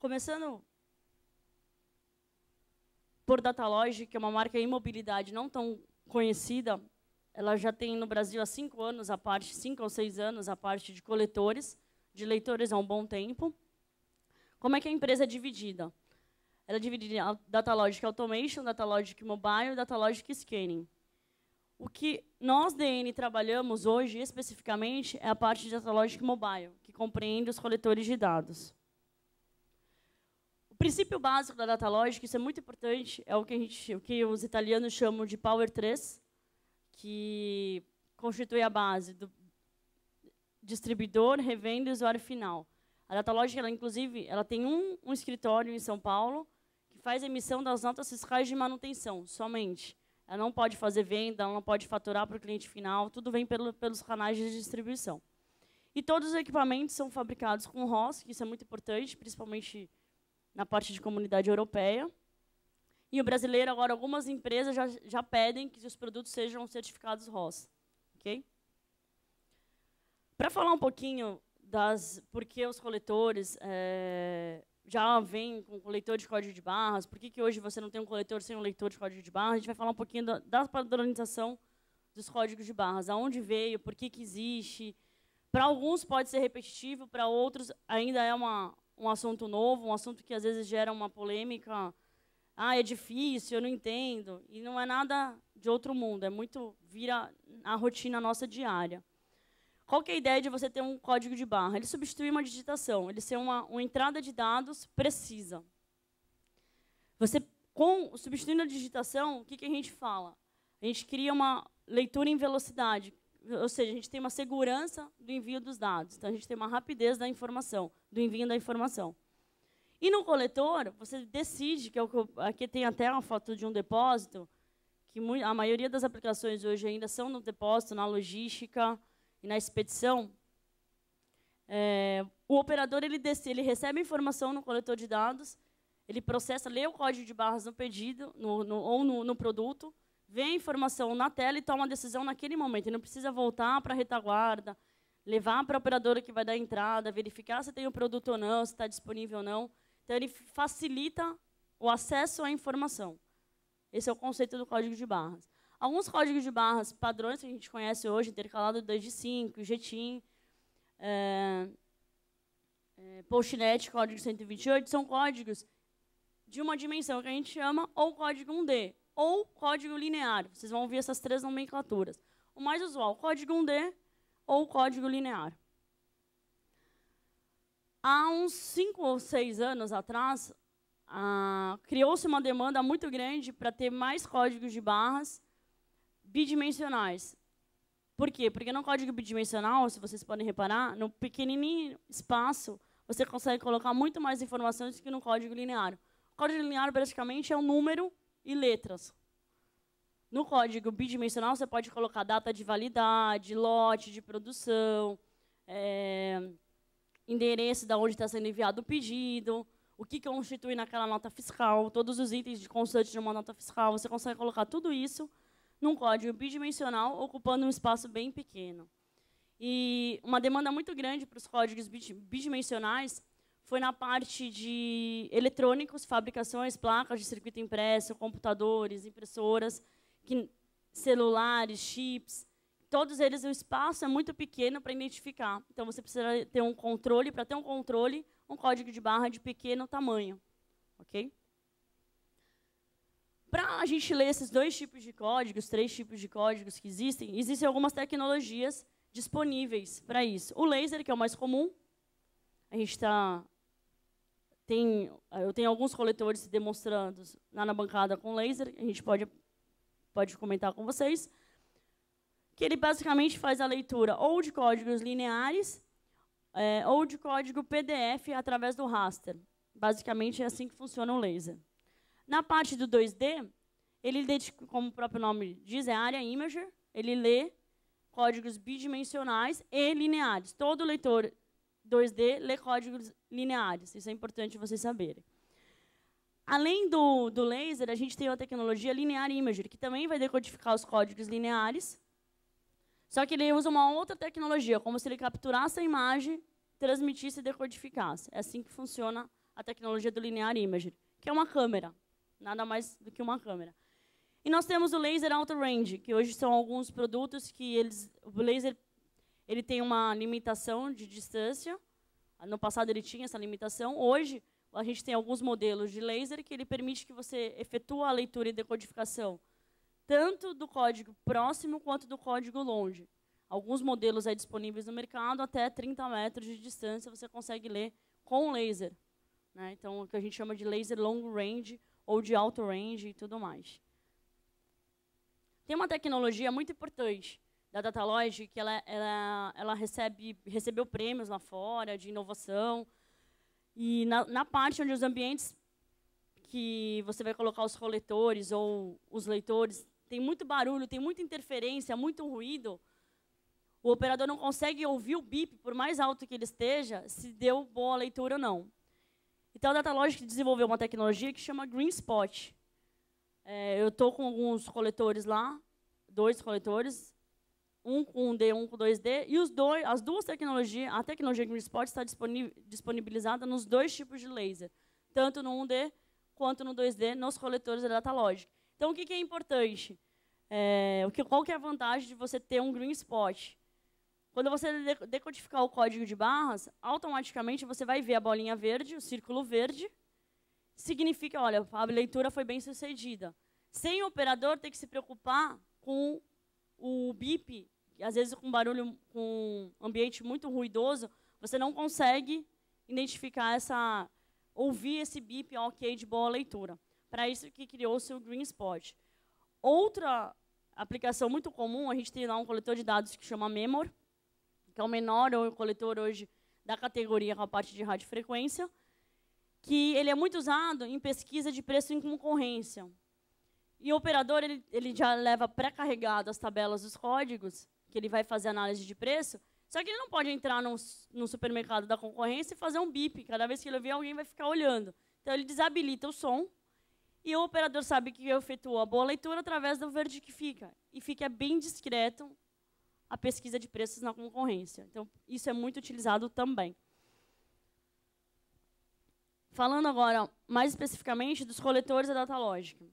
Começando por Datalogy, que é uma marca em mobilidade não tão conhecida, ela já tem no Brasil há 5 anos a parte, 5 ou 6 anos, a parte de coletores, de leitores há um bom tempo. Como é que a empresa é dividida? Ela é dividida em Datalogic Automation, Datalogic Mobile e Datalogic Scanning. O que nós, DN, trabalhamos hoje, especificamente, é a parte de Datalogic Mobile, que compreende os coletores de dados. O princípio básico da Datalogic, isso é muito importante, é o que os italianos chamam de Power 3, que constitui a base do distribuidor, revenda e usuário final. A Datalogic, inclusive, ela tem um escritório em São Paulo que faz a emissão das notas fiscais de manutenção, somente. Ela não pode fazer venda, ela não pode faturar para o cliente final, tudo vem pelos canais de distribuição. E todos os equipamentos são fabricados com ROS, que isso é muito importante, principalmente na parte de comunidade europeia. E o brasileiro, agora, algumas empresas já pedem que os produtos sejam certificados ROS. Okay? Para falar um pouquinho por que os coletores já vêm com coletor de código de barras, por que hoje você não tem um coletor sem um leitor de código de barras, a gente vai falar um pouquinho da padronização dos códigos de barras, aonde veio, por que existe. Para alguns pode ser repetitivo, para outros ainda é um assunto novo, um assunto que às vezes gera uma polêmica. Ah, é difícil, eu não entendo. E não é nada de outro mundo, vira a rotina nossa diária. Qual que é a ideia de você ter um código de barra? Ele substitui uma digitação, ele ser uma entrada de dados precisa. Substituindo a digitação, o que a gente fala? A gente cria uma leitura em velocidade, ou seja, a gente tem uma segurança do envio dos dados. Então, a gente tem uma rapidez da informação, do envio da informação. E no coletor, você decide, aqui tem até uma foto de um depósito, que a maioria das aplicações hoje ainda são no depósito, na logística e na expedição. O operador ele recebe a informação no coletor de dados, ele processa, lê o código de barras no pedido ou no produto, vê a informação na tela e toma uma decisão naquele momento. Ele não precisa voltar para a retaguarda, levar para a operadora que vai dar a entrada, verificar se tem o produto ou não, se está disponível ou não. Então, ele facilita o acesso à informação. Esse é o conceito do código de barras. Alguns códigos de barras padrões que a gente conhece hoje, intercalado 2 de 5, GTIM, Postnet, código 128, são códigos de uma dimensão que a gente chama ou código 1D, ou código linear. Vocês vão ver essas 3 nomenclaturas. O mais usual, código 1D ou código linear. Há uns 5 ou 6 anos atrás, criou-se uma demanda muito grande para ter mais códigos de barras bidimensionais. Por quê? Porque no código bidimensional, se vocês podem reparar, no pequenininho espaço, você consegue colocar muito mais informações que no código linear. O código linear, basicamente, é um número e letras. No código bidimensional, você pode colocar data de validade, lote de produção, endereço de onde está sendo enviado o pedido, o que constitui naquela nota fiscal, todos os itens de constante de uma nota fiscal. Você consegue colocar tudo isso num código bidimensional, ocupando um espaço bem pequeno. E uma demanda muito grande para os códigos bidimensionais foi na parte de eletrônicos, fabricações, placas de circuito impresso, computadores, impressoras, celulares, chips. Todos eles, o espaço é muito pequeno para identificar. Então, você precisa ter um controle. Para ter um controle, um código de barra de pequeno tamanho. Ok? Para a gente ler esses 2 tipos de códigos, 3 tipos de códigos que existem algumas tecnologias disponíveis para isso. O laser, que é o mais comum. Eu tenho alguns coletores demonstrando lá na bancada com laser. A gente pode comentar com vocês. Que ele basicamente faz a leitura ou de códigos lineares ou de código PDF através do raster. Basicamente, é assim que funciona o laser. Na parte do 2D, ele, como o próprio nome diz, é Area Imager. Ele lê códigos bidimensionais e lineares. Todo leitor 2D lê códigos lineares. Isso é importante vocês saberem. Além do laser, a gente tem a tecnologia Linear Imager, que também vai decodificar os códigos lineares. Só que ele usa uma outra tecnologia, como se ele capturasse a imagem, transmitisse e decodificasse. É assim que funciona a tecnologia do Linear Imager, que é uma câmera, nada mais do que uma câmera. E nós temos o Laser Auto Range, que hoje são alguns produtos que o laser ele tem uma limitação de distância. No passado ele tinha essa limitação. Hoje a gente tem alguns modelos de laser que ele permite que você efetue a leitura e decodificação tanto do código próximo quanto do código longe. Alguns modelos aí disponíveis no mercado, até 30 metros de distância você consegue ler com laser, né? Então, o que a gente chama de laser long range ou de alto range e tudo mais. Tem uma tecnologia muito importante da Datalogy, que ela recebeu prêmios lá fora de inovação. E na parte onde os ambientes que você vai colocar os coletores ou os leitores, tem muito barulho, tem muita interferência, muito ruído, o operador não consegue ouvir o bip, por mais alto que ele esteja, se deu boa leitura ou não. Então, a Datalogy desenvolveu uma tecnologia que chama Green Spot. Eu estou com alguns coletores lá, 2 coletores, um com 1D, um com 2D, e as duas tecnologias, a tecnologia Green Spot está disponibilizada nos 2 tipos de laser, tanto no 1D quanto no 2D, nos coletores da Datalogy. Então, o que é importante? Qual que é a vantagem de você ter um Green Spot? Quando você decodificar o código de barras, automaticamente você vai ver a bolinha verde, o círculo verde, significa, olha, a leitura foi bem sucedida. Sem o operador ter que se preocupar com o bip, às vezes com barulho, com um ambiente muito ruidoso, você não consegue identificar ouvir esse bip, ok, de boa leitura. Para isso que criou-se o Green Spot. Outra aplicação muito comum, a gente tem lá um coletor de dados que chama Memor, que é o menor coletor hoje da categoria com a parte de radiofrequência, que ele é muito usado em pesquisa de preço em concorrência. E o operador ele já leva pré-carregado as tabelas dos códigos, que ele vai fazer análise de preço, só que ele não pode entrar no supermercado da concorrência e fazer um bip. Cada vez que ele ouvir, alguém vai ficar olhando. Então, ele desabilita o som, e o operador sabe que efetua a boa leitura através do verde que fica. E fica bem discreto a pesquisa de preços na concorrência. Então, isso é muito utilizado também. Falando agora, mais especificamente, dos coletores da Datalogy.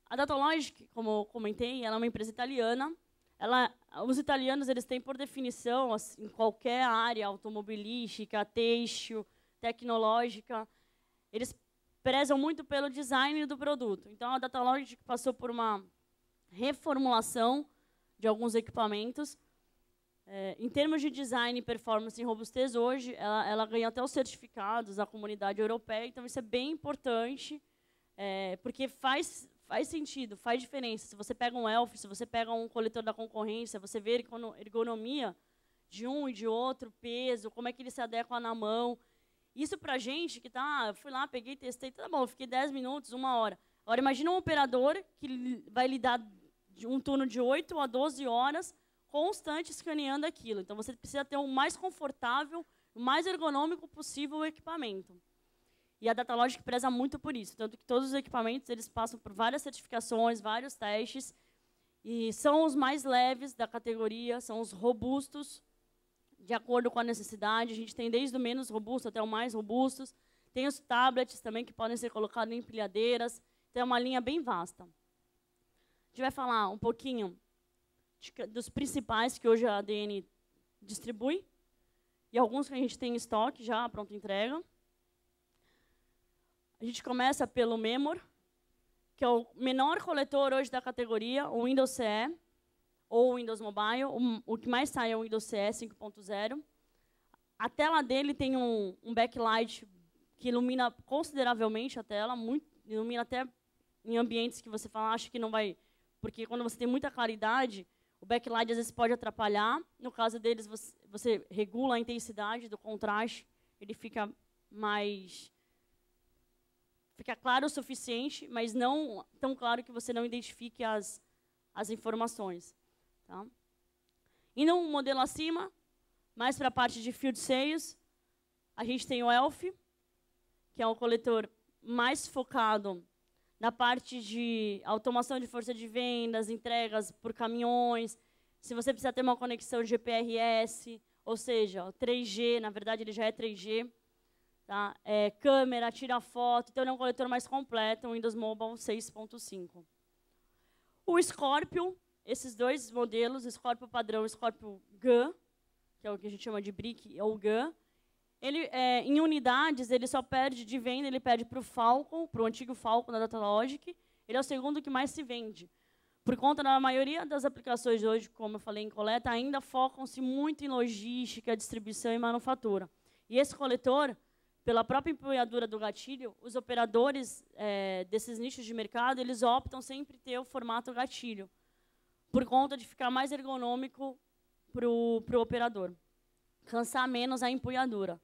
A Datalogy, como eu comentei, ela é uma empresa italiana. Os italianos eles têm, por definição, assim, em qualquer área automobilística, têxtil, tecnológica, eles prezam muito pelo design do produto. Então, a Datalogy passou por uma reformulação de alguns equipamentos. Em termos de design, performance e robustez, hoje, ela ganha até os certificados da comunidade europeia. Então, isso é bem importante, porque faz sentido, faz diferença. Se você pega um ELF, se você pega um coletor da concorrência, você vê ergonomia de um e de outro, peso, como é que ele se adequa na mão. Isso para a gente que eu fui lá, peguei, testei, tá bom, eu fiquei 10 minutos, 1 hora. Agora, imagina um operador que vai lidar um turno de 8 a 12 horas, constante escaneando aquilo. Então, você precisa ter o mais confortável, o mais ergonômico possível o equipamento. E a Datalogy preza muito por isso, tanto que todos os equipamentos eles passam por várias certificações, vários testes, e são os mais leves da categoria, são os robustos, de acordo com a necessidade. A gente tem desde o menos robusto até o mais robustos. Tem os tablets também, que podem ser colocados em empilhadeiras. Então, é uma linha bem vasta. A gente vai falar um pouquinho dos principais que hoje a ADN distribui, e alguns que a gente tem em estoque já, pronto entrega. A gente começa pelo Memor, que é o menor coletor hoje da categoria, o Windows CE, ou o Windows Mobile. O que mais sai é o Windows CE 5.0. A tela dele tem um backlight que ilumina consideravelmente a tela, ilumina até em ambientes que você fala, acha que não vai... Porque quando você tem muita claridade, o backlight às vezes pode atrapalhar. No caso deles, você regula a intensidade do contraste, ele fica mais... Fica claro o suficiente, mas não tão claro que você não identifique as informações. Tá? Indo um modelo acima, mais para a parte de field sales, a gente tem o ELF, que é um coletor mais focado na parte de automação de força de vendas, entregas por caminhões. Se você precisa ter uma conexão GPRS, ou seja, o 3G, na verdade ele já é 3G, tá? Câmera, tira foto, então ele é um coletor mais completo, um Windows Mobile 6.5. O Scorpio, esses dois modelos, o Scorpio padrão e o Scorpio GAN, que é o que a gente chama de BRIC, é o GAN, ele, em unidades, ele só perde de venda, ele perde para o Falcon, para o antigo Falcon da Datalogic, ele é o segundo que mais se vende. Por conta da maioria das aplicações de hoje, como eu falei em coleta, ainda focam-se muito em logística, distribuição e manufatura. E esse coletor, pela própria empunhadura do gatilho, os operadores desses nichos de mercado, eles optam sempre ter o formato gatilho, por conta de ficar mais ergonômico para o operador, cansar menos a empunhadura.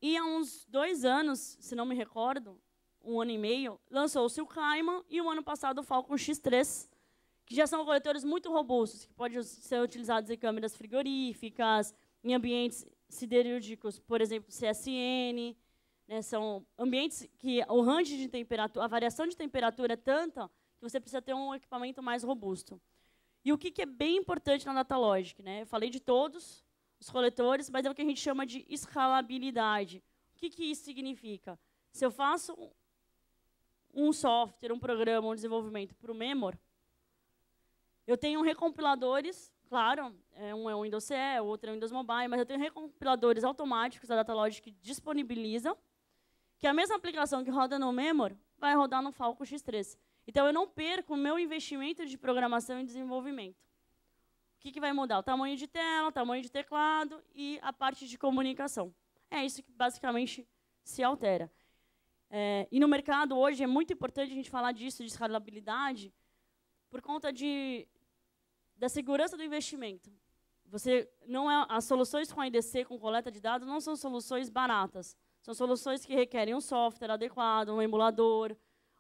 E há uns 2 anos, se não me recordo, 1 ano e meio, lançou-se o Cayman e o ano passado o Falcon X3, que já são coletores muito robustos, que podem ser utilizados em câmeras frigoríficas, em ambientes siderúrgicos, por exemplo, CSN, né, são ambientes que o range de temperatura, a variação de temperatura é tanta que você precisa ter um equipamento mais robusto. E o que é bem importante na Datalogic, né? Eu falei de todos os coletores, mas é o que a gente chama de escalabilidade. O que isso significa? Se eu faço um software, um programa, um desenvolvimento para o Memor, eu tenho recompiladores, claro, um é o Windows CE, o outro é o Windows Mobile, mas eu tenho recompiladores automáticos da Datalogic que disponibiliza que a mesma aplicação que roda no Memor vai rodar no Falcon X3. Então, eu não perco o meu investimento de programação e desenvolvimento. O que vai mudar? O tamanho de tela, o tamanho de teclado e a parte de comunicação. É isso que, basicamente, se altera. E no mercado, hoje, é muito importante a gente falar disso, de escalabilidade, por conta da segurança do investimento. As soluções com IDC, com coleta de dados, não são soluções baratas. São soluções que requerem um software adequado, um emulador,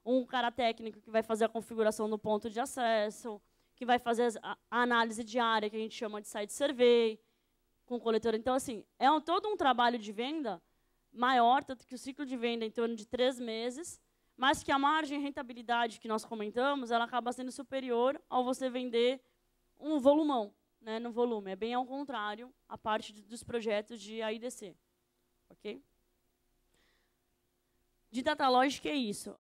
um cara técnico que vai fazer a configuração do ponto de acesso, que vai fazer a análise diária, que a gente chama de site survey, com o coletor. Então, assim, todo um trabalho de venda maior, tanto que o ciclo de venda é em torno de 3 meses, mas que a margem de rentabilidade que nós comentamos, ela acaba sendo superior ao você vender um volumão, né, no volume. É bem ao contrário a parte dos projetos de AIDC. Ok? De Datalogic é isso.